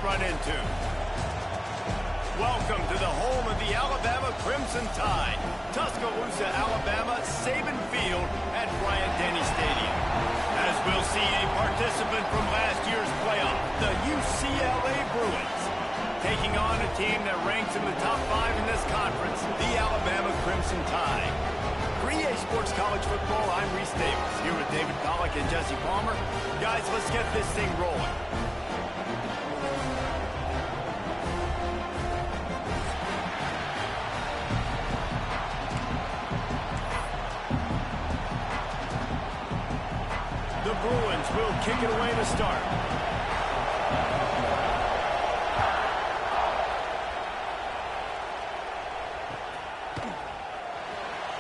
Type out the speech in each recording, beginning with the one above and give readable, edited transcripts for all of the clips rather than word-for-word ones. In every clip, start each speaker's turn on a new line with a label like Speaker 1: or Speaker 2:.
Speaker 1: might run into. Welcome to the home of the Alabama Crimson Tide. Tuscaloosa, Alabama, Saban Field at Bryant-Denny Stadium. As we'll see a participant from last year's playoff, the UCLA Bruins, taking on a team that ranks in the top 5 in this conference, the Alabama Crimson Tide. For EA Sports College Football, I'm Reese Davis, here with David Pollack and Jesse Palmer. Guys, let's get this thing rolling. The Bruins will kick it away to start.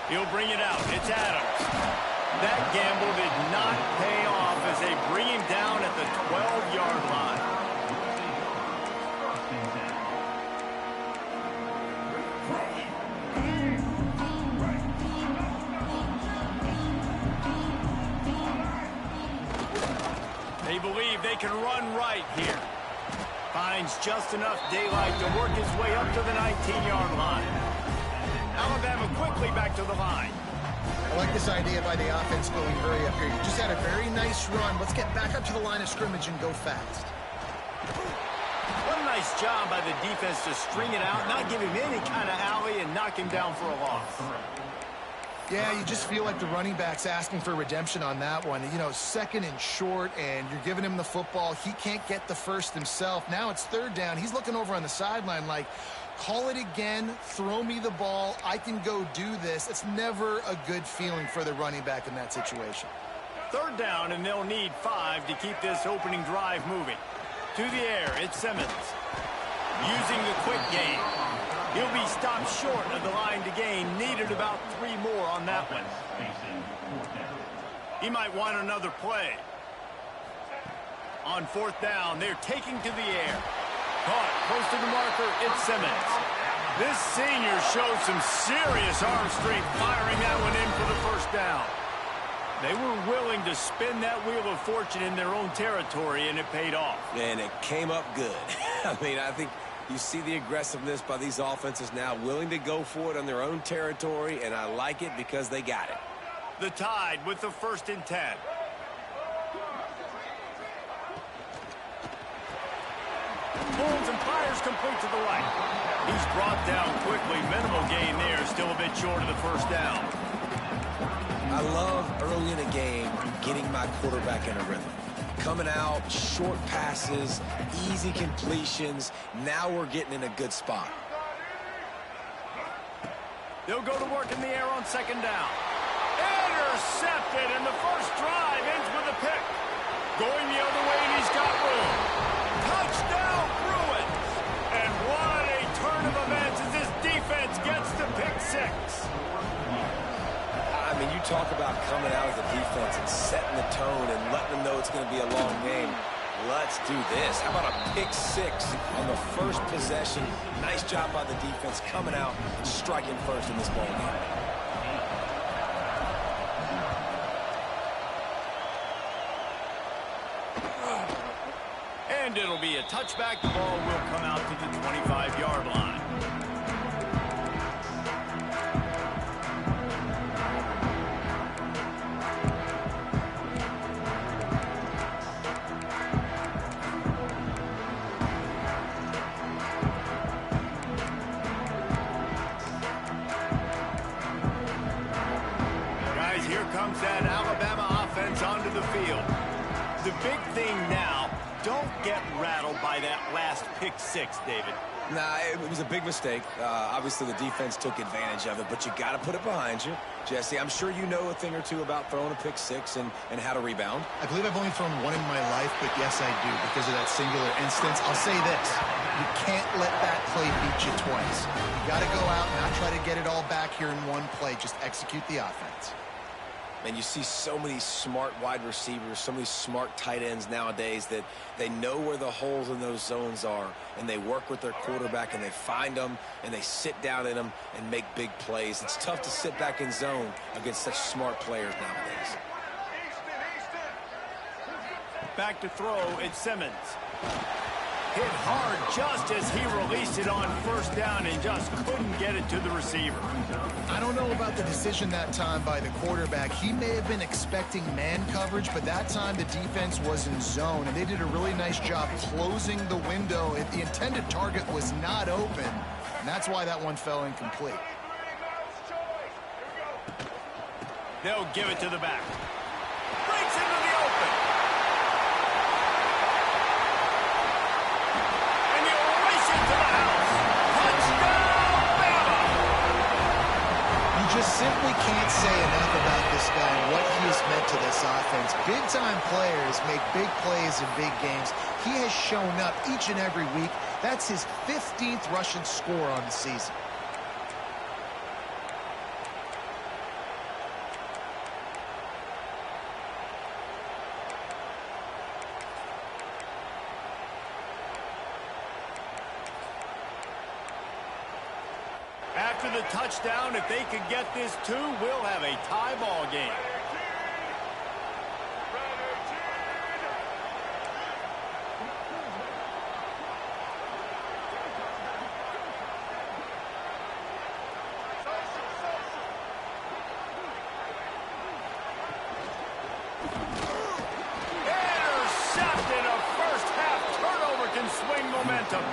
Speaker 1: He'll bring it out. It's Adams. That gamble did not pay off as they bring him down at the 12-yard line. They believe they can run right here. Finds just enough daylight to work his way up to the 19-yard line. Alabama quickly back to the line.
Speaker 2: I like this idea by the offense going hurry up here. You just had a very nice run. Let's get back up to the line of scrimmage and go fast.
Speaker 1: What a nice job by the defense to string it out, not give him any kind of alley, and knock him down for a loss.
Speaker 2: Yeah, you just feel like the running back's asking for redemption on that one. You know, second and short, and you're giving him the football. He can't get the first himself. Now it's third down. He's looking over on the sideline like, call it again, throw me the ball, I can go do this. It's never a good feeling for the running back in that situation.
Speaker 1: Third down, and they'll need 5 to keep this opening drive moving. To the air, it's Simmons. Using the quick game. He'll be stopped short of the line to gain. Needed about 3 more on that one. He might want another play. On fourth down, they're taking to the air. Caught close to the marker, it's Simmons. This senior showed some serious arm strength firing that one in for the first down. They were willing to spin that wheel of fortune in their own territory, and it paid off.
Speaker 3: And it came up good. I mean, I think you see the aggressiveness by these offenses now, willing to go for it on their own territory, and I like it because they got it.
Speaker 1: The Tide with the 1st and 10. Pulls and fires complete to the right. He's brought down quickly. Minimal gain there. Still a bit short of the first down.
Speaker 3: I love early in a game getting my quarterback in a rhythm. Coming out, short passes, easy completions. Now we're getting in a good spot.
Speaker 1: They'll go to work in the air on second down. Intercepted, and the first drive ends with a pick. Going the other way, and he's got room. Touchdown, Bruins! And what a turn of events as this defense gets to pick 6.
Speaker 3: I mean, you talk about coming out as a defense and setting the tone and letting them know it's going to be a long game. Let's do this. How about a pick 6 on the first possession? Nice job by the defense coming out, striking first in this ball game.
Speaker 1: And it'll be a touchback. The ball will come out to the 25-yard line. Guys, here comes that Alabama offense onto the field. The big thing now, don't get rattled by that last pick 6, David.
Speaker 3: Nah, it was a big mistake. Obviously, the defense took advantage of it, but you got to put it behind you. Jesse, I'm sure you know a thing or two about throwing a pick 6 and how to rebound.
Speaker 2: I believe I've only thrown one in my life, but yes, I do, because of that singular instance. I'll say this. You can't let that play beat you twice. You got to go out and not try to get it all back here in one play. Just execute the offense.
Speaker 3: And you see so many smart wide receivers, so many smart tight ends nowadays that they know where the holes in those zones are, and they work with their quarterback, and they find them, and they sit down in them and make big plays. It's tough to sit back in zone against such smart players nowadays.
Speaker 1: Back to throw, it's Simmons. Hit hard just as he released it on first down and just couldn't get it to the receiver.
Speaker 2: I don't know about the decision that time by the quarterback. He may have been expecting man coverage, but that time the defense was in zone, and they did a really nice job closing the window. The intended target was not open, and that's why that one fell incomplete.
Speaker 1: They'll give it to the back. Breaks into the open. And he'll race it to the house. Touchdown, Bama!
Speaker 2: You just simply can't say enough about this guy and what he has meant to this offense. Big-time players make big plays in big games. He has shown up each and every week. That's his 15th rushing score on the season.
Speaker 1: After the touchdown, if they could get this too, we'll have a tie ball game. Intercepted. A first half turnover can swing momentum.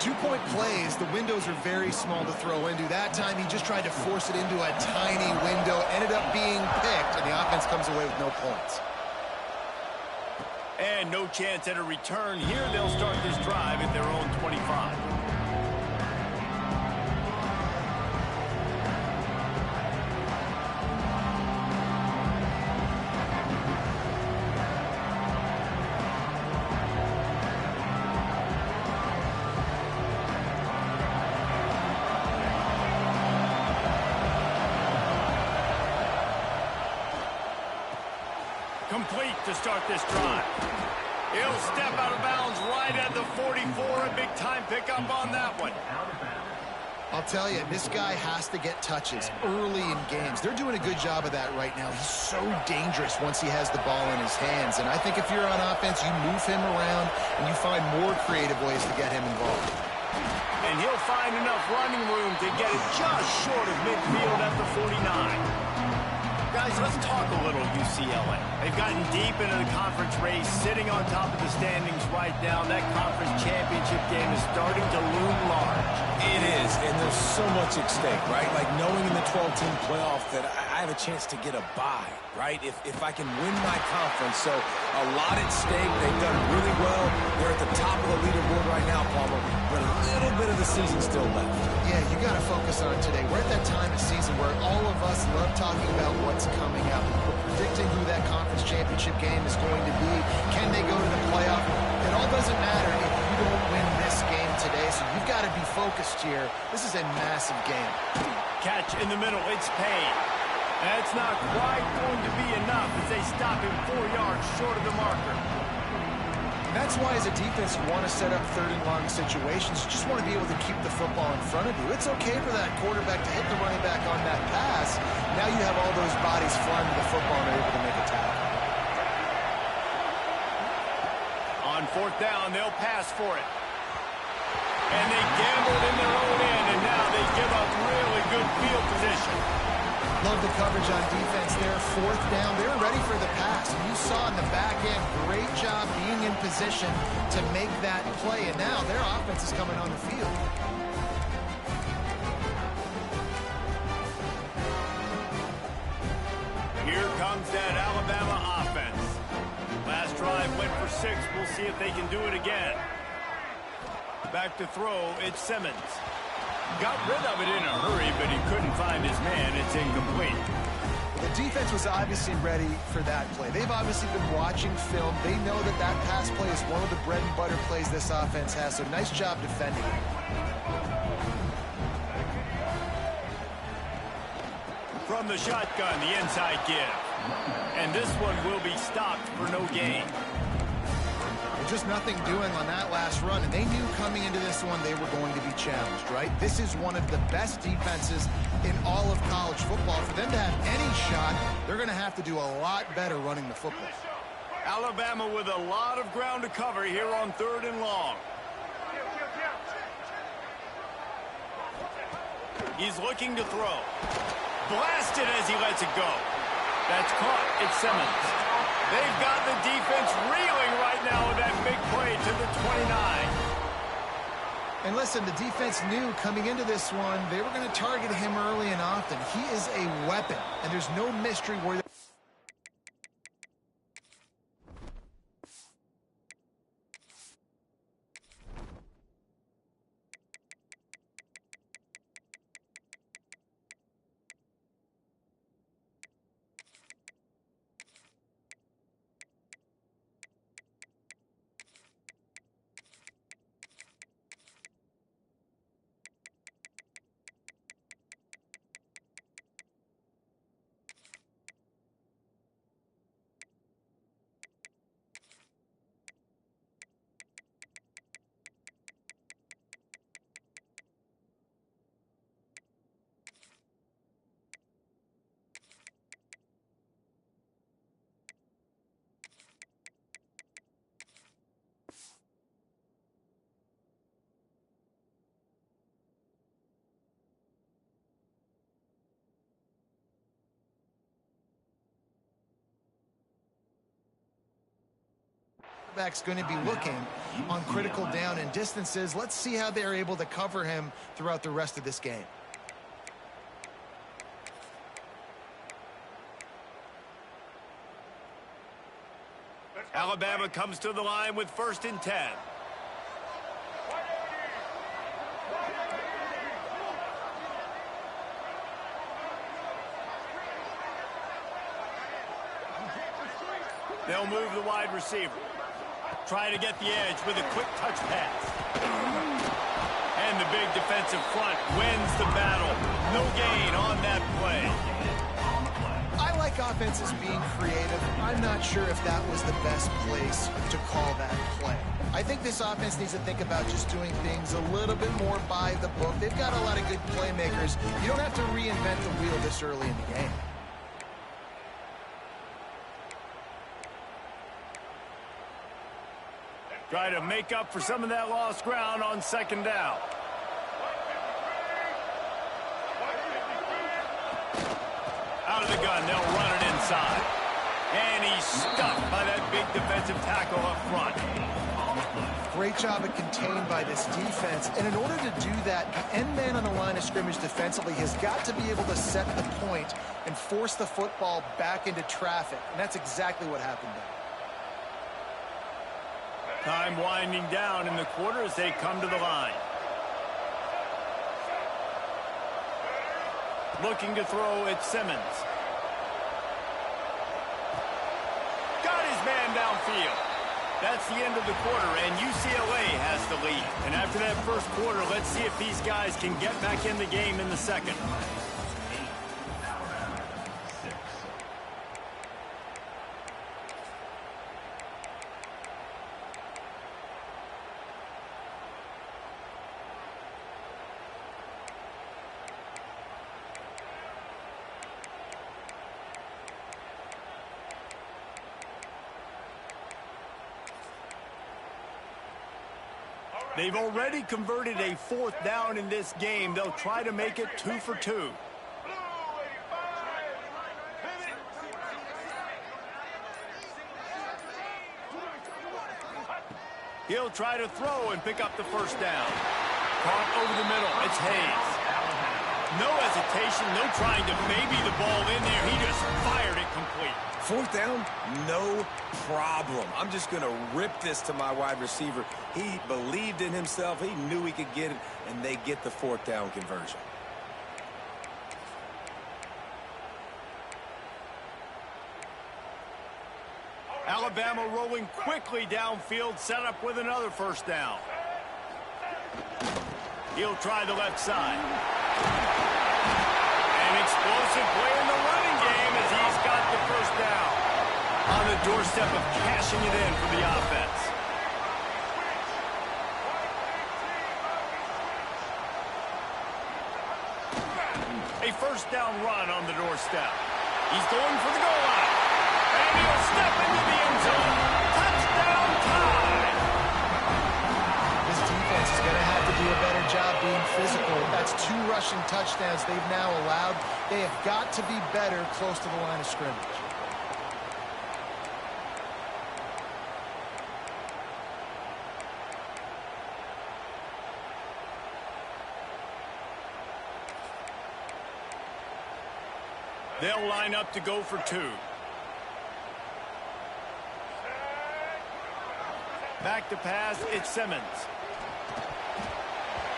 Speaker 2: 2-point plays, the windows are very small to throw into. That time he just tried to force it into a tiny window, ended up being picked, and the offense comes away with no points.
Speaker 1: And no chance at a return here. They'll start this drive at their own 25. Complete to start this drive. He'll step out of bounds right at the 44. A big-time pickup on that one.
Speaker 2: I'll tell you, this guy has to get touches early in games. They're doing a good job of that right now. He's so dangerous once he has the ball in his hands. And I think if you're on offense, you move him around and you find more creative ways to get him involved.
Speaker 1: And he'll find enough running room to get it just short of midfield at the 49. Guys, let's talk a little UCLA. They've gotten deep into the conference race, sitting on top of the standings right now. That conference championship game is starting to loom large.
Speaker 3: It is, and there's so much at stake, right? Like knowing in the 12-team playoff that I have a chance to get a bye, right? If I can win my conference. So a lot at stake. They've done really well. They're at the top of the leaderboard right now, Palmer, but a little bit of the season still left.
Speaker 2: Yeah, you got to focus on today. We're at that time of season where all of us love talking about what's coming up. We're predicting who that conference championship game is going to be. Can they go to the playoff? It all doesn't matter if you don't win this game today, so you've got to be focused here. This is a massive game.
Speaker 1: Catch in the middle. It's Payne. That's not quite going to be enough as they stop him 4 yards short of the marker.
Speaker 2: That's why, as a defense, you want to set up third and long situations. You just want to be able to keep the football in front of you. It's okay for that quarterback to hit the running back on that pass. Now you have all those bodies flying to the football and are able to make a tackle.
Speaker 1: On fourth down, they'll pass for it. And they gambled in their own end, and now they give up really good field position.
Speaker 2: Love the coverage on defense there. Fourth down, they're ready for the pass. And you saw in the back end, great job being in position to make that play. And now their offense is coming on the field.
Speaker 1: Here comes that Alabama offense. Last drive went for 6. We'll see if they can do it again. Back to throw, it's Simmons. Got rid of it in a hurry, but he couldn't find his man. It's incomplete.
Speaker 2: The defense was obviously ready for that play. They've obviously been watching film. They know that that pass play is one of the bread and butter plays this offense has, so nice job defending it.
Speaker 1: From the shotgun, the inside give. And this one will be stopped for no gain.
Speaker 2: Just nothing doing on that last run, and they knew coming into this one they were going to be challenged, right? This is one of the best defenses in all of college football. For them to have any shot, they're going to have to do a lot better running the football.
Speaker 1: Alabama with a lot of ground to cover here on third and long. He's looking to throw. Blasted as he lets it go. That's caught. It's Simmons. They've got the defense reeling right now with that big play to the 29.
Speaker 2: And listen, the defense knew coming into this one, they were going to target him early and often. He is a weapon, and there's no mystery where... Back's going to be looking on critical down and distances. Let's see how they're able to cover him throughout the rest of this game.
Speaker 1: Alabama comes to the line with 1st and 10. They'll move the wide receiver. Trying to get the edge with a quick touch pass. And the big defensive front wins the battle. No gain on that play.
Speaker 2: I like offenses being creative. I'm not sure if that was the best place to call that play. I think this offense needs to think about just doing things a little bit more by the book. They've got a lot of good playmakers. You don't have to reinvent the wheel this early in the game.
Speaker 1: Try to make up for some of that lost ground on 2nd down. Out of the gun, they'll run it inside. And he's stuffed by that big defensive tackle up front.
Speaker 2: Great job at contained by this defense. And in order to do that, the end man on the line of scrimmage defensively has got to be able to set the point and force the football back into traffic. And that's exactly what happened there.
Speaker 1: Time winding down in the quarter as they come to the line. Looking to throw at Simmons. Got his man downfield. That's the end of the quarter, and UCLA has the lead. And after that first quarter, let's see if these guys can get back in the game in the second. They've already converted a 4th down in this game. They'll try to make it 2 for 2. He'll try to throw and pick up the 1st down. Caught over the middle. It's Hayes. No hesitation, no trying to baby the ball in there. He just fired it complete.
Speaker 3: 4th down, no problem. I'm just going to rip this to my wide receiver. He believed in himself. He knew he could get it, and they get the 4th down conversion.
Speaker 1: Alabama rolling quickly downfield, set up with another 1st down. He'll try the left side. An explosive play in the running game as he's got the 1st down. On the doorstep of cashing it in for the offense. A 1st down run on the doorstep. He's going for the goal line. And he'll step into the end zone. Touchdown time!
Speaker 2: This defense is going to have to do a better job being physical. That's 2 rushing touchdowns they've now allowed. They have got to be better close to the line of scrimmage.
Speaker 1: They'll line up to go for 2. Back to pass, it's Simmons.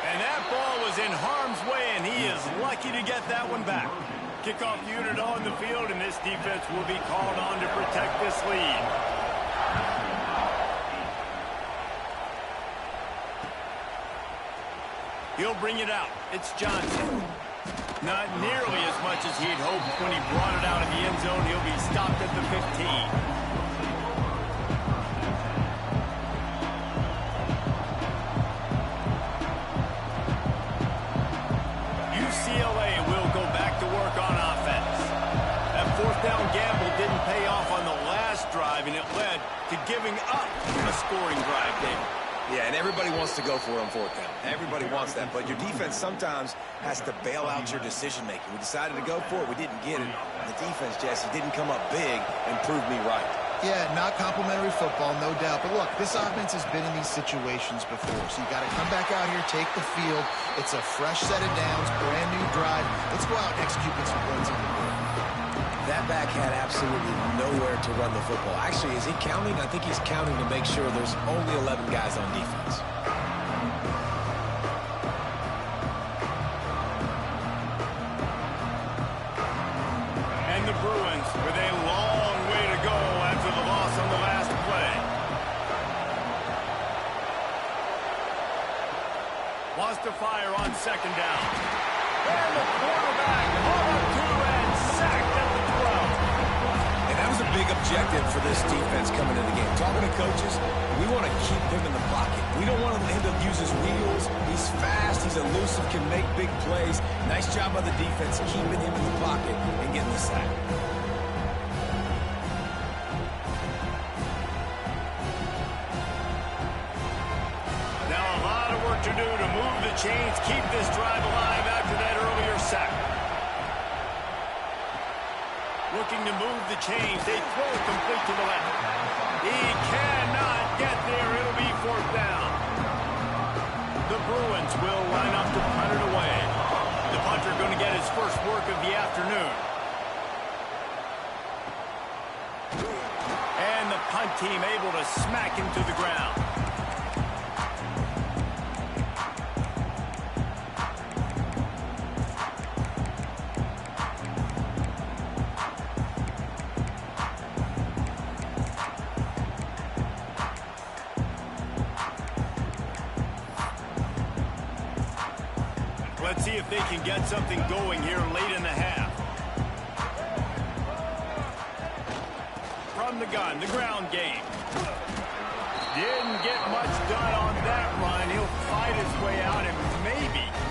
Speaker 1: And that ball was in harm's way, and he is lucky to get that one back. Kickoff unit on the field, and this defense will be called on to protect this lead. He'll bring it out. It's Johnson. Not nearly as much as he'd hoped when he brought it out of the end zone. He'll be stopped at the 15. UCLA will go back to work on offense. That 4th down gamble didn't pay off on the last drive, and it led to giving up a scoring drive there.
Speaker 3: Yeah, and everybody wants to go for it on 4th down. Everybody wants that, but your defense sometimes has to bail out your decision-making. We decided to go for it. We didn't get it. The defense, Jesse, didn't come up big and prove me right.
Speaker 2: Yeah, not complimentary football, no doubt. But look, this offense has been in these situations before, so you got to come back out here, take the field. It's a fresh set of downs, brand new drive. Let's go out and execute some points on the board.
Speaker 3: That back had absolutely nowhere to run the football. Actually, is he counting? I think he's counting to make sure there's only 11 guys on defense.
Speaker 1: And the Bruins with a long way to go after the loss on the last play. Wants to fire on 2nd down. And the quarterback on up to and sacked at the 12.
Speaker 3: And that was a big objective for this defense coming into the game. Talking to coaches, we want to keep him in the pocket. We don't want him to use his wheels. He's fast, he's elusive, can make big plays. Nice job by the defense keeping him in the pocket and getting the sack.
Speaker 1: Now a lot of work to do to move the chains, keep this drive alive after that earlier sack. Looking to move the chains. They throw it complete to the left. He cannot get there. It'll be 4th down. The Bruins will line up to punt it away. The punter going to get his first work of the afternoon. And the punt team able to smack him to the ground. Let's see if they can get something going here late in the half. From the gun, the ground game. Didn't get much done on that run. He'll fight his way out and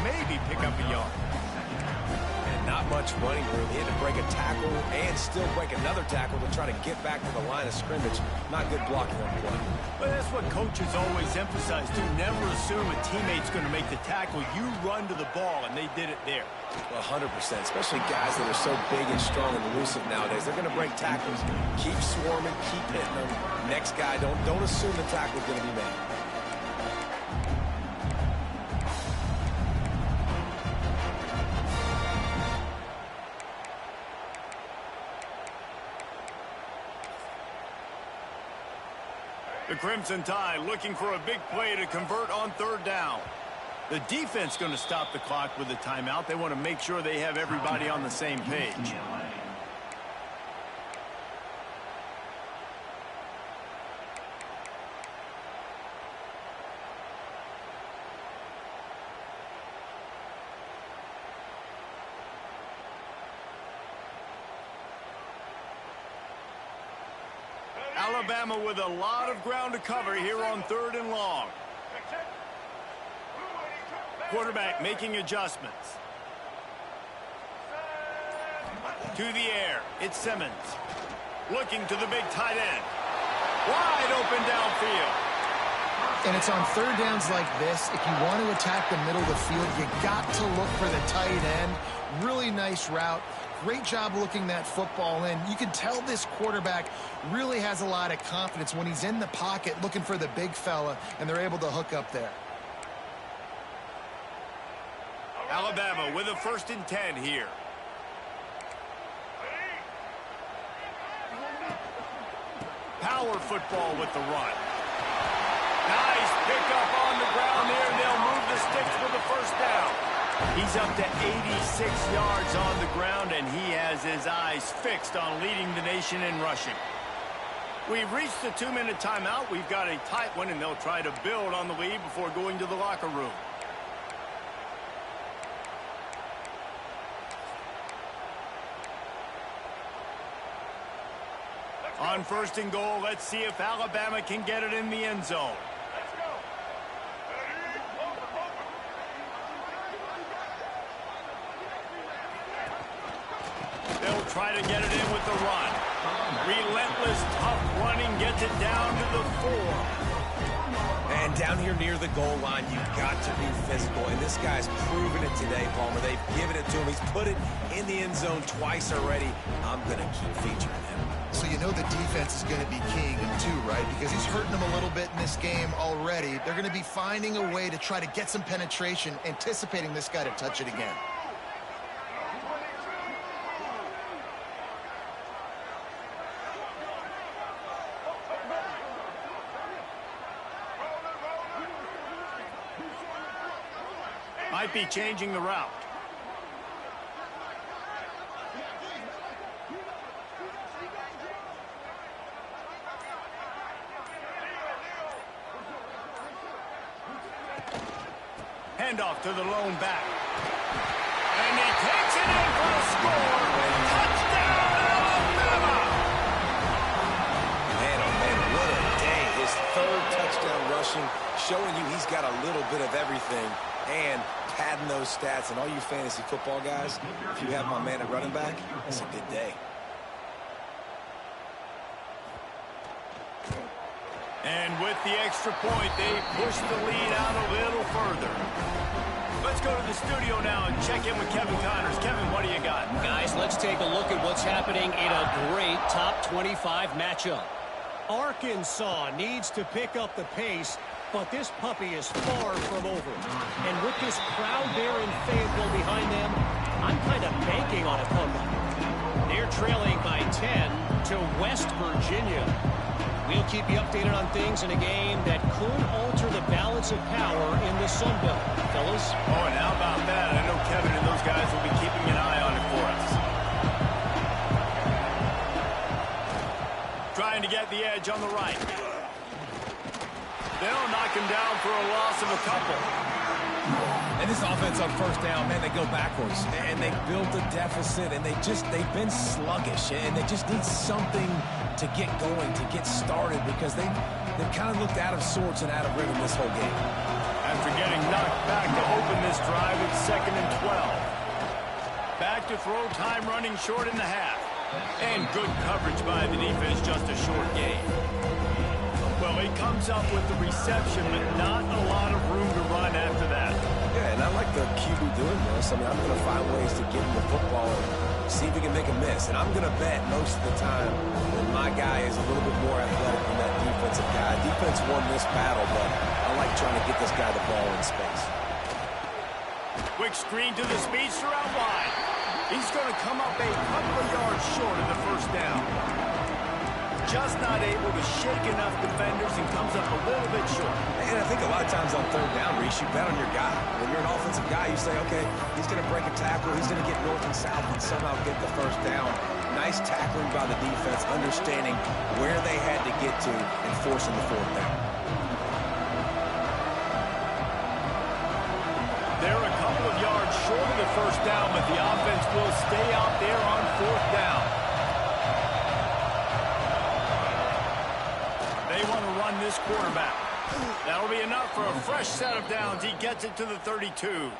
Speaker 1: maybe pick up a yard.
Speaker 3: And not much running room. He had to break a tackle and still break another tackle to try to get back to the line of scrimmage. Not good blocking on the play.
Speaker 1: But that's what coaches always emphasize, too. Never assume a teammate's going to make the tackle. You run to the ball, and they did it there.
Speaker 3: 100%, especially guys that are so big and strong and elusive nowadays. They're going to break tackles. Keep swarming, keep hitting them. Next guy, don't assume the tackle's going to be made.
Speaker 1: The Crimson Tide looking for a big play to convert on 3rd down. The defense going to stop the clock with a timeout. They want to make sure they have everybody on the same page. Alabama with a lot of ground to cover here on 3rd and long. Quarterback making adjustments. To the air, it's Simmons. Looking to the big tight end. Wide open downfield.
Speaker 2: And it's on third downs like this. If you want to attack the middle of the field, you got to look for the tight end. Really nice route. Great job looking that football in. You can tell this quarterback really has a lot of confidence when he's in the pocket looking for the big fella, and they're able to hook up there.
Speaker 1: Alabama with a 1st and 10 here. Power football with the run. Nice pickup on the ground there. They'll move the sticks for the 1st down. He's up to 86 yards on the ground, and he has his eyes fixed on leading the nation in rushing. We've reached the 2-minute timeout. We've got a tight one, and they'll try to build on the lead before going to the locker room. On 1st and goal, let's see if Alabama can get it in the end zone. They'll try to get it in with the run. Relentless, tough running gets it down to the 4.
Speaker 3: And down here near the goal line, you've got to be physical. And this guy's proven it today, Palmer. They've given it to him. He's put it in the end zone twice already. I'm going to keep featuring him.
Speaker 2: So you know the defense is going to be keying him too, right? Because he's hurting them a little bit in this game already. They're going to be finding a way to try to get some penetration, anticipating this guy to touch it again.
Speaker 1: Might be changing the route. Handoff to the lone back. And he takes it in for a score. Touchdown, Alabama!
Speaker 3: Man, oh man, what a day. His 3rd touchdown rushing, showing you he's got a little bit of everything and padding those stats. And all you fantasy football guys, if you have my man at running back, that's a good day.
Speaker 1: And with the extra point, they push the lead out a little further. Let's go to the studio now and check in with Kevin Connors. Kevin, what do you got?
Speaker 4: Guys, let's take a look at what's happening in a great top 25 matchup.
Speaker 5: Arkansas needs to pick up the pace, but this puppy is far from over. And with this crowd there in Fayetteville behind them, I'm kind of banking on a comeback. They're trailing by 10 to West Virginia. We'll keep you updated on things in a game that could alter the balance of power in the Sun Belt. Fellas?
Speaker 1: Oh, and how about that? I know Kevin and those guys will be keeping an eye on it for us. Trying to get the edge on the right. They'll knock him down for a loss of a couple.
Speaker 3: And this offense on 1st down, man, they go backwards. And they built a deficit, and they've been sluggish. And they just need something to get going, to get started, because they've kind of looked out of sorts and out of rhythm this whole game.
Speaker 1: After getting knocked back to open this drive, it's 2nd and 12. Back to throw, time running short in the half. And good coverage by the defense, just a short gain. Well, he comes up with the reception, but not a lot of room to run after that.
Speaker 3: Yeah, and I like the QB doing this. I mean, I'm going to find ways to get him the football and see if he can make a miss. And I'm going to bet most of the time that my guy is a little bit more athletic than that defensive guy. Defense won this battle, but I like trying to get this guy the ball in space.
Speaker 1: Quick screen to the speedster out wide. He's going to come up a couple of yards short of the 1st down. Just not able to shake enough defenders and comes up a little bit short.
Speaker 3: And I think a lot of times on 3rd down, Reese, you bet on your guy. When you're an offensive guy, you say, okay, he's going to break a tackle, he's going to get north and south and somehow get the 1st down. Nice tackling by the defense, understanding where they had to get to and forcing the 4th down.
Speaker 1: They're a couple of yards short of the 1st down, but the offense will stay out there on 4th down. They want to run this quarterback. That'll be enough for a fresh set of downs. He gets it to the 32.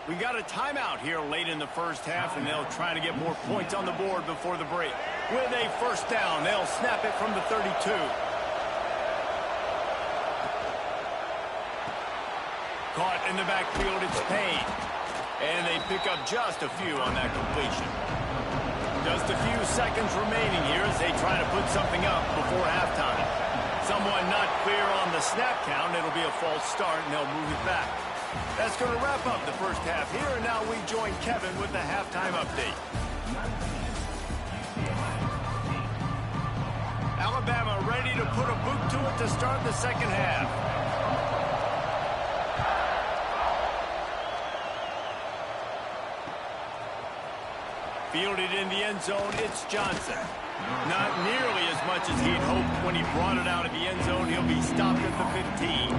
Speaker 1: We got a timeout here late in the 1st half, and they'll try to get more points on the board before the break. With a 1st down, they'll snap it from the 32. Caught in the backfield, it's Payne. And they pick up just a few on that completion. Just a few seconds remaining here as they try to put something up before halftime. Someone not clear on the snap count. It'll be a false start, and they'll move it back. That's going to wrap up the first half here, and now we join Kevin with the halftime update. Alabama ready to put a boot to it to start the second half. Fielded in the end zone, it's Johnson. Not nearly as much as he'd hoped when he brought it out of the end zone. He'll be stopped at the 15.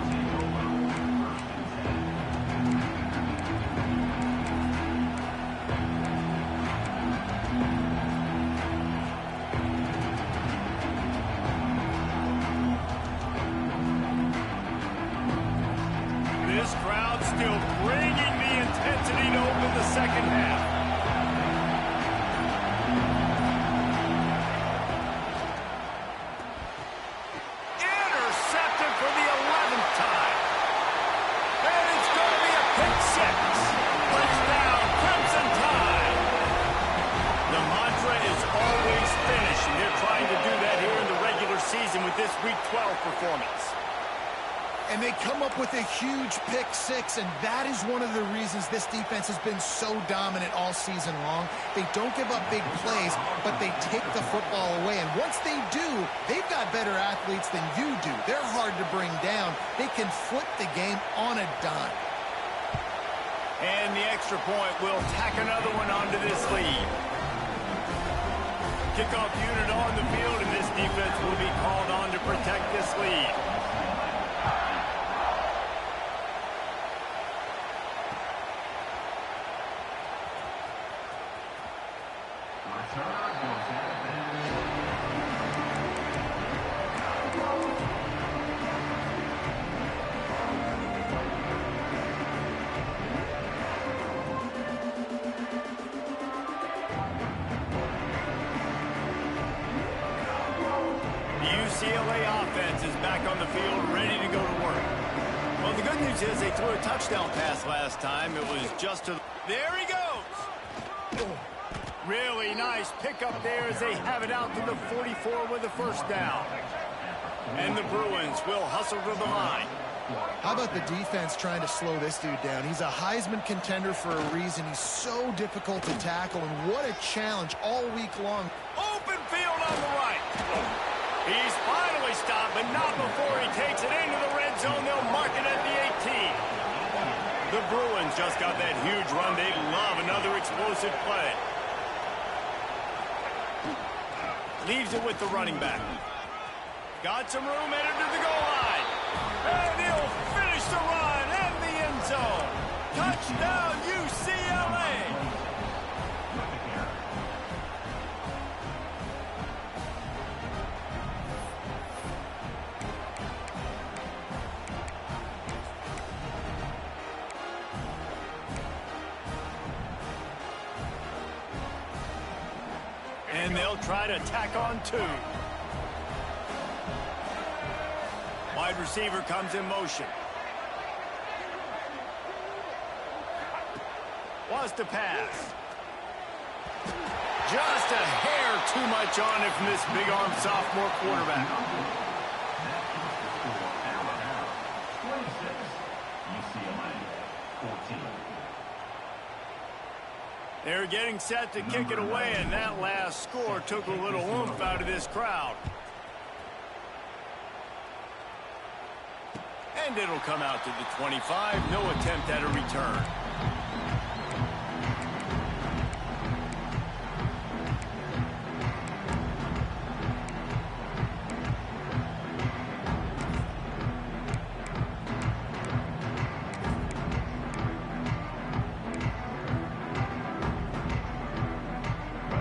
Speaker 1: This crowd still bringing the intensity to open the second half. With this Week 12 performance.
Speaker 2: And they come up with a huge pick six, and that is one of the reasons this defense has been so dominant all season long. They don't give up big plays, but they take the football away. And once they do, they've got better athletes than you do. They're hard to bring down. They can flip the game on a dime.
Speaker 1: And the extra point will tack another one onto this lead. Kickoff unit on the field, and this defense will be called on to protect this lead. UCLA offense is back on the field, ready to go to work. Well, the good news is they threw a touchdown pass last time. It was just to... There he goes! Really nice pickup there as they have it out to the 44 with a first down. And the Bruins will hustle to the line.
Speaker 2: How about the defense trying to slow this dude down? He's a Heisman contender for a reason. He's so difficult to tackle, and what a challenge all week long.
Speaker 1: Open field on the right. He's finally stopped, but not before he takes it into the red zone. They'll mark it at the 18. The Bruins just got that huge run. They love another explosive play. Leaves it with the running back. Got some room, headed to the goal line. And he'll finish the run in the end zone. Touchdown, UCLA. And they'll try to tack on two. Wide receiver comes in motion. Wants to pass. Just a hair too much on it from this big-arm sophomore quarterback. They're getting set to kick it away, and that last score took a little oomph out of this crowd. And it'll come out to the 25. No attempt at a return.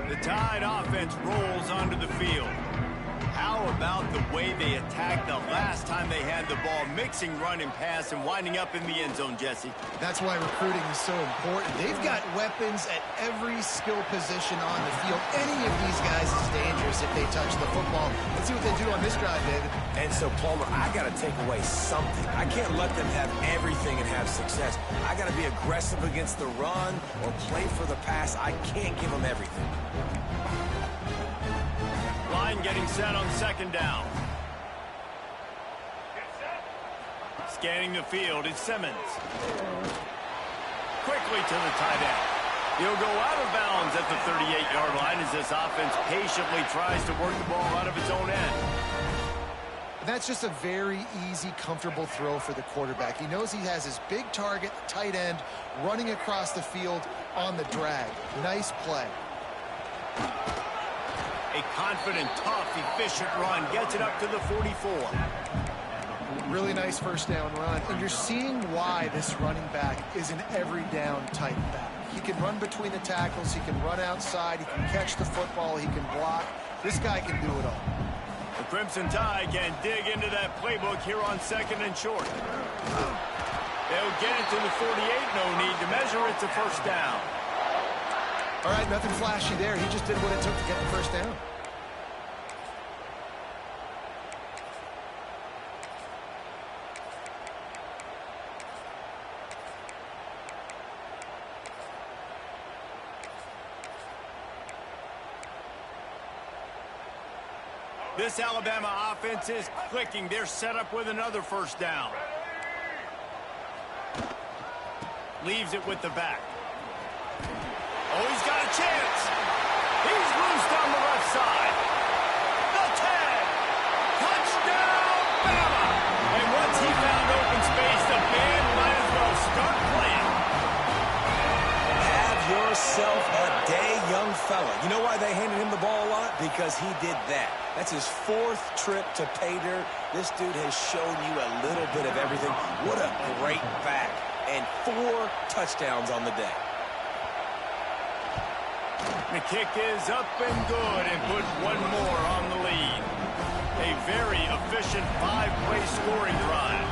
Speaker 1: The Tide offense rolls onto the field. How How about the way they attacked the last time they had the ball, mixing run and pass and winding up in the end zone, Jesse?
Speaker 2: That's why recruiting is so important. They've got weapons at every skill position on the field. Any of these guys is dangerous if they touch the football. Let's see what they do on this drive, David.
Speaker 3: And so, Palmer, I got to take away something. I can't let them have everything and have success. I got to be aggressive against the run or play for the pass. I can't give them everything.
Speaker 1: Line getting set on second down. Scanning the field is Simmons. Quickly to the tight end. He'll go out of bounds at the 38-yard line as this offense patiently tries to work the ball out of its own end.
Speaker 2: That's just a very easy, comfortable throw for the quarterback. He knows he has his big target, tight end, running across the field on the drag. Nice play.
Speaker 1: A confident, tough, efficient run gets it up to the 44.
Speaker 2: Really nice first down run. And you're seeing why this running back is an every down type back. He can run between the tackles. He can run outside. He can catch the football. He can block. This guy can do it all.
Speaker 1: The Crimson Tide can dig into that playbook here on second and short. They'll get it to the 48. No need to measure. It's a first down.
Speaker 2: All right, nothing flashy there. He just did what it took to get the first down.
Speaker 1: This Alabama offense is clicking. They're set up with another first down. Leaves it with the back. Oh, he's got a chance. He's loose down the left side. The tag. Touchdown, Bama. And once he found open space, the band might as well start playing.
Speaker 3: Have yourself a day, young fella. You know why they handed him the ball a lot? Because he did that. That's his fourth trip to pay dirt. This dude has shown you a little bit of everything. What a great back. And 4 touchdowns on the day.
Speaker 1: The kick is up and good and put one more on the lead. A very efficient 5-play scoring drive.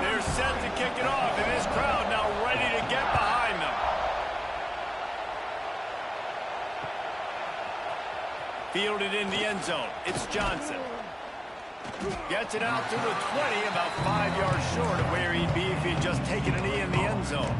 Speaker 1: They're set to kick it off, and this crowd now ready to get behind them. Fielded in the end zone. It's Johnson. Gets it out to the 20, about 5 yards short of where he'd be if he'd just taken a knee in the end zone.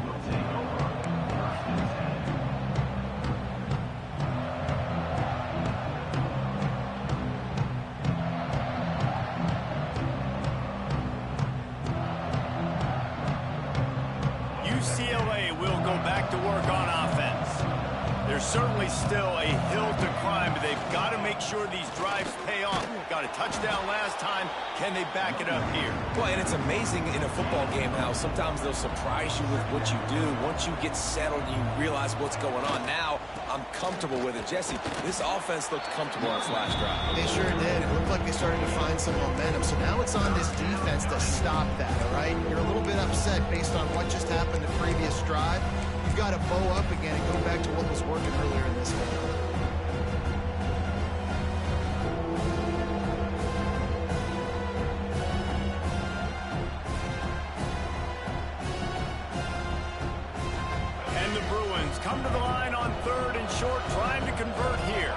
Speaker 1: UCLA will go back to work on offense. There's certainly still a hill to climb, but they've got to make sure these drives pay off. Got a touchdown last time. Can they back it up here?
Speaker 3: Well, and it's amazing in a football game how sometimes they'll surprise you with what you do. Once you get settled, you realize what's going on. Now, I'm comfortable with it. Jesse, this offense looked comfortable on its last drive.
Speaker 2: They sure did. It looked like they started to find some momentum. So now it's on this defense to stop that, all right? You're a little bit upset based on what just happened the previous drive. You've got to bow up again and go back to what was working earlier in this game.
Speaker 1: And the Bruins come to the line on third and short, trying to convert here.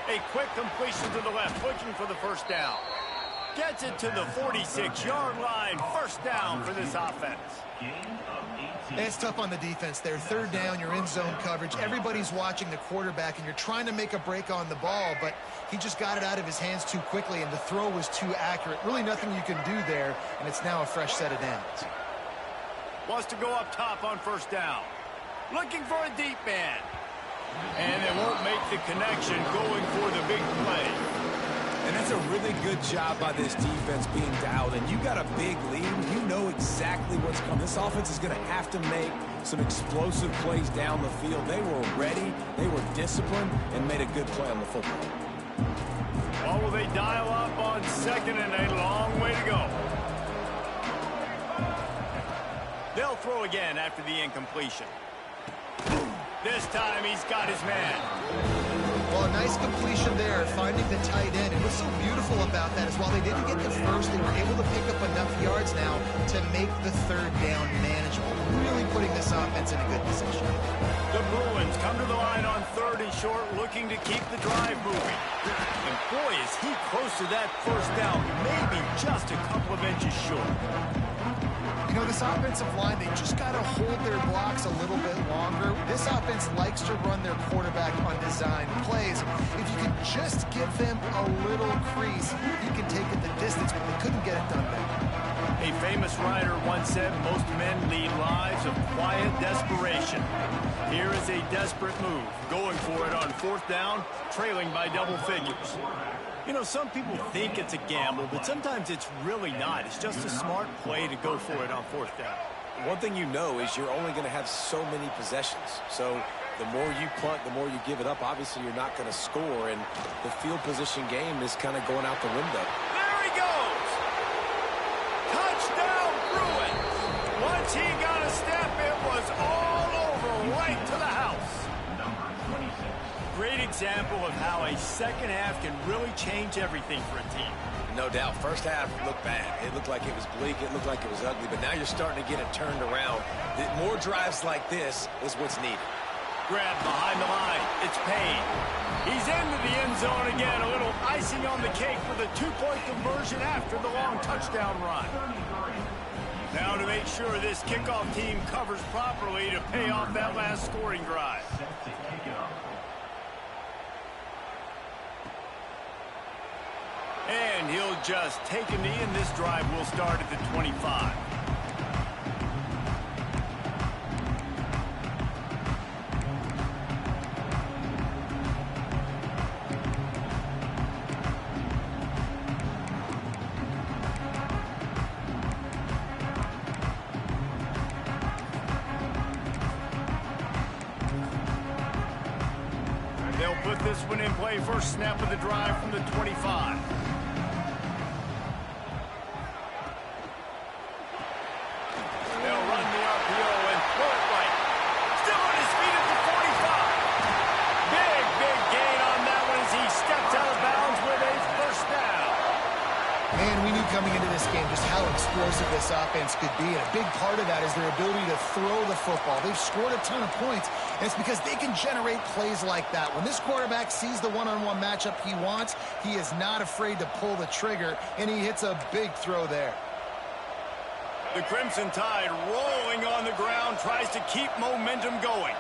Speaker 1: A quick completion to the left, looking for the first down. Gets it to the 46-yard line. First down for this offense.
Speaker 2: It's tough on the defense there. Third down, you're in zone coverage. Everybody's watching the quarterback, and you're trying to make a break on the ball, but he just got it out of his hands too quickly, and the throw was too accurate. Really nothing you can do there, and it's now a fresh set of downs.
Speaker 1: Wants to go up top on first down. Looking for a deep man. And they won't make the connection, going for the big play.
Speaker 3: And that's a really good job by this defense being dialed in. You got a big lead. You know exactly what's coming. This offense is going to have to make some explosive plays down the field. They were ready, they were disciplined, and made a good play on the football.
Speaker 1: Well, will they dial up on second, and a long way to go. They'll throw again after the incompletion. This time he's got his man.
Speaker 2: Well, a nice completion there, finding the tight end. And what's so beautiful about that is while they didn't get the first, they were able to pick up enough yards now to make the third down manageable. Really putting this offense in a good position.
Speaker 1: The Bruins come to the line on 3rd and short, looking to keep the drive moving. And boy, is he close to that first down, maybe just a couple of inches short.
Speaker 2: You know, this offensive line, they just got to hold their blocks a little bit longer. This offense likes to run their quarterback on design plays. If you can just give them a little crease, he can take it the distance, but they couldn't get it done there.
Speaker 1: A famous writer once said, most men lead lives of quiet desperation. Here is a desperate move, going for it on 4th down, trailing by double figures. You know, some people think it's a gamble, but sometimes it's really not. It's just a smart play to go for it on 4th down.
Speaker 3: One thing you know is you're only going to have so many possessions. So the more you punt, the more you give it up. Obviously, you're not going to score, and the field position game is kind of going out the window.
Speaker 1: There he goes! Touchdown, Bruins! Once he got a step, it was all over, right to the house. Great example of how a second half can really change everything for a team.
Speaker 3: No doubt. First half looked bad. It looked like it was bleak. It looked like it was ugly. But now you're starting to get it turned around. More drives like this is what's needed.
Speaker 1: Grab behind the line. It's Payne. He's into the end zone again. A little icing on the cake with a 2-point conversion after the long touchdown run. Now to make sure this kickoff team covers properly to pay off that last scoring drive. And he'll just take a knee, and this drive will start at the 25. They'll put this one in play. First snap of the drive from the 25.
Speaker 2: Coming into this game, just how explosive this offense could be. And a big part of that is their ability to throw the football. They've scored a ton of points, and it's because they can generate plays like that. When this quarterback sees the one-on-one matchup he wants, he is not afraid to pull the trigger, and he hits a big throw there.
Speaker 1: The Crimson Tide rolling on the ground, tries to keep momentum going.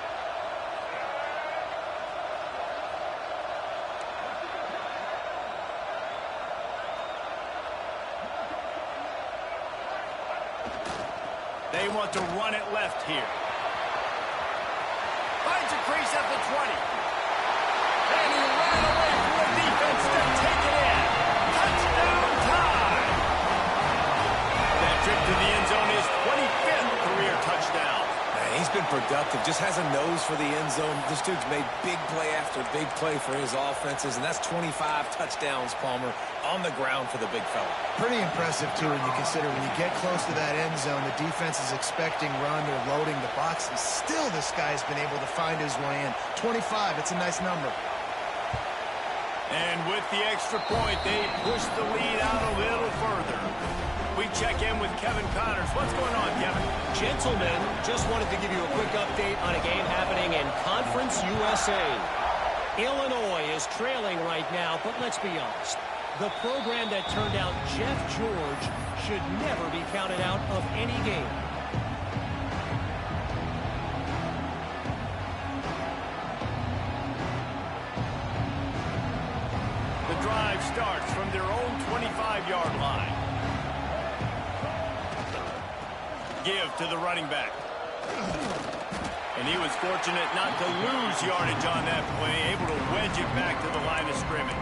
Speaker 1: They want to run it left here. Finds a crease at the 20. And he ran away from the defense to take it in. Touchdown time! That trip to the end zone is 25th career touchdown.
Speaker 3: Man, he's been productive. Just has a nose for the end zone. This dude's made big play after big play for his offenses, and that's 25 touchdowns, Palmer, on the ground for the big fella.
Speaker 2: Pretty impressive, too, when you consider when you get close to that end zone, the defense is expecting run, they're loading the box, and still this guy's been able to find his way in. 25, it's a nice number.
Speaker 1: And with the extra point, they push the lead out a little further. We check in with Kevin Connors. What's going on, Kevin?
Speaker 5: Gentlemen, just wanted to give you a quick update on a game happening in Conference USA. Illinois is trailing right now, but let's be honest. The program that turned out Jeff George should never be counted out of any game.
Speaker 1: The drive starts from their own 25-yard line. Give to the running back. And he was fortunate not to lose yardage on that play, able to wedge it back to the line of scrimmage.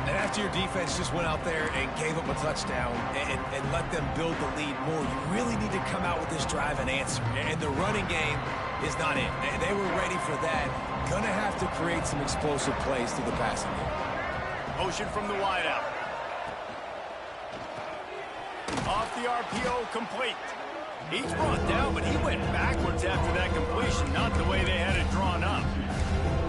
Speaker 3: And after your defense just went out there and gave up a touchdown and let them build the lead more, you really need to come out with this drive and answer. And the running game is not it. They were ready for that. Gonna have to create some explosive plays through the passing game.
Speaker 1: Motion from the wideout. Off the RPO, complete. He's brought down, but he went backwards after that completion, not the way they had it drawn up.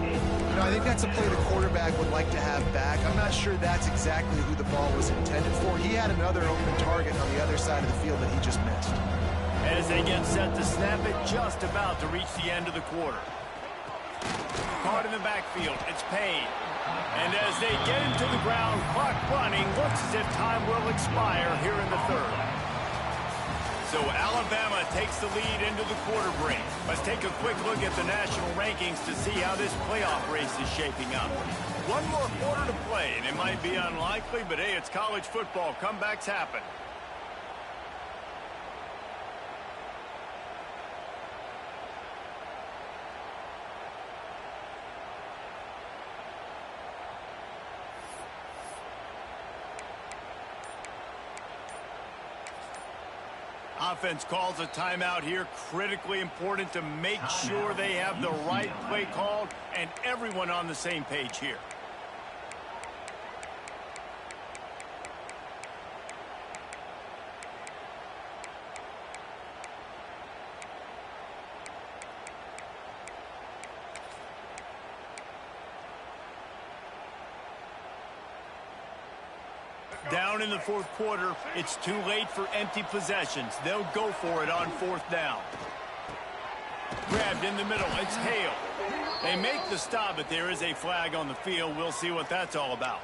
Speaker 2: You know, I think that's a play the quarterback would like to have back. I'm not sure that's exactly who the ball was intended for. He had another open target on the other side of the field that he just missed.
Speaker 1: As they get set to snap it, just about to reach the end of the quarter. Caught in the backfield, it's Payne. And as they get him to the ground, clock running, looks as if time will expire here in the third. So Alabama takes the lead into the quarter break. Let's take a quick look at the national rankings to see how this playoff race is shaping up. One more quarter to play, and it might be unlikely, but hey, it's college football. Comebacks happen. Offense calls a timeout here. Critically important to make sure they have the right play called and everyone on the same page here. Down in the fourth quarter, it's too late for empty possessions. They'll go for it on fourth down. Grabbed in the middle, it's Hale. They make the stop, but there is a flag on the field. We'll see what that's all about.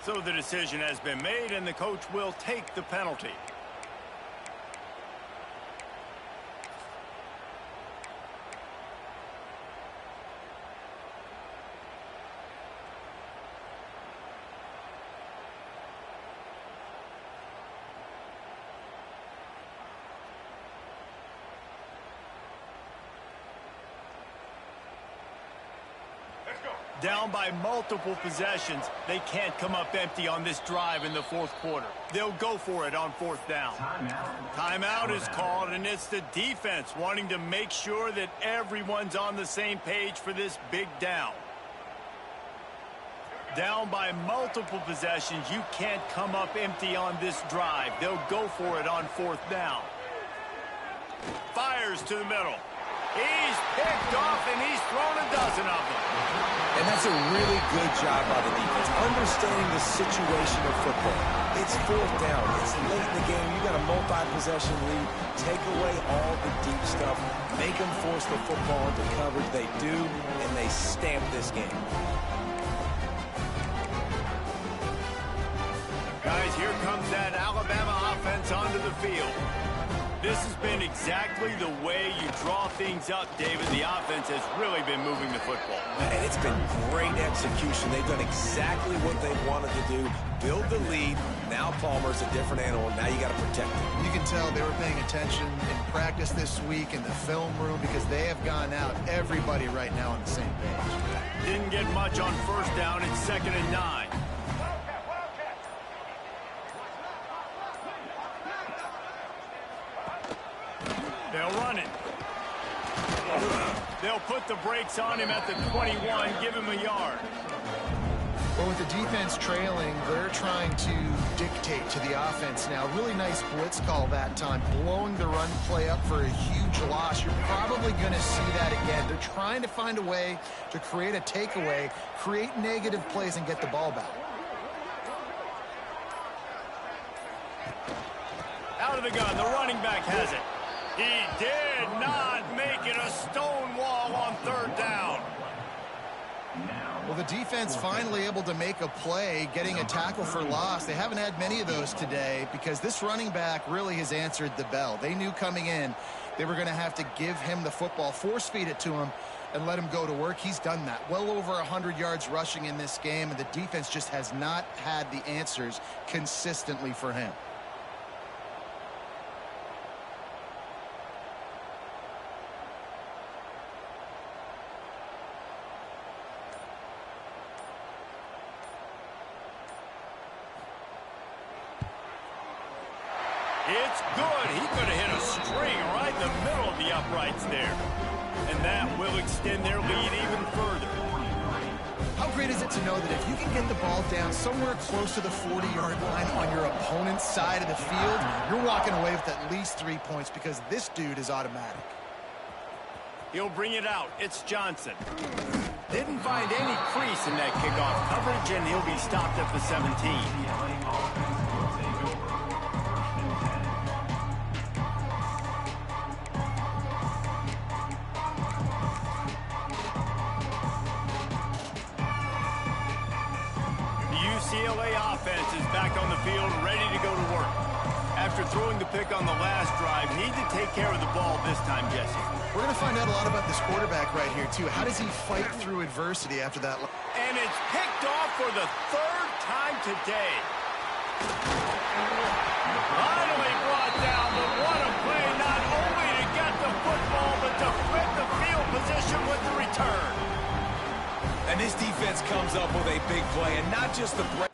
Speaker 1: So the decision has been made, and the coach will take the penalty. Down by multiple possessions. They can't come up empty on this drive in the fourth quarter. They'll go for it on fourth down. Timeout is called, and it's the defense wanting to make sure that everyone's on the same page for this big down. Down by multiple possessions. You can't come up empty on this drive. They'll go for it on fourth down. Fires to the middle. He's picked off, and he's thrown a dozen of them.
Speaker 3: And that's a really good job by the defense, understanding the situation of football. It's fourth down. It's late in the game. You got a multi-possession lead. Take away all the deep stuff. Make them force the football into coverage. They do, and they stamp this game.
Speaker 1: Guys, here comes that Alabama offense onto the field. This has been exactly the way you draw things up, David. The offense has really been moving the football.
Speaker 3: And it's been great execution. They've done exactly what they wanted to do. Build the lead. Now Palmer's a different animal. Now you got to protect him.
Speaker 2: You can tell they were paying attention in practice this week in the film room because they have gone out, everybody right now on the same page.
Speaker 1: Didn't get much on first down. It's 2nd and 9. They'll run it. They'll put the brakes on him at the 21, give him a yard.
Speaker 2: Well, with the defense trailing, they're trying to dictate to the offense now. Really nice blitz call that time, blowing the run play up for a huge loss. You're probably going to see that again. They're trying to find a way to create a takeaway, create negative plays, and get the ball back.
Speaker 1: Out of the gun, the running back has it. He did not make it a stone wall on third down.
Speaker 2: Well, the defense finally able to make a play, getting a tackle for loss. They haven't had many of those today because this running back really has answered the bell. They knew coming in they were going to have to give him the football, force feed it to him, and let him go to work. He's done that. Well over 100 yards rushing in this game, and the defense just has not had the answers consistently for him.
Speaker 1: It's good. He could have hit a string right in the middle of the uprights there. And that will extend their lead even further.
Speaker 2: How great is it to know that if you can get the ball down somewhere close to the 40-yard line on your opponent's side of the field, you're walking away with at least 3 points because this dude is automatic.
Speaker 1: He'll bring it out. It's Johnson. Didn't find any crease in that kickoff coverage, and he'll be stopped at the 17. UCLA offense is back on the field, ready to go to work. After throwing the pick on the last drive, need to take care of the ball this time, Jesse.
Speaker 2: We're going to find out a lot about this quarterback right here, too. How does he fight through adversity after that?
Speaker 1: And it's picked off for the third time today. Finally brought down, but what a play, not only to get the football, but to flip the field position with the return.
Speaker 3: And this defense comes up with a big play, and not just the break.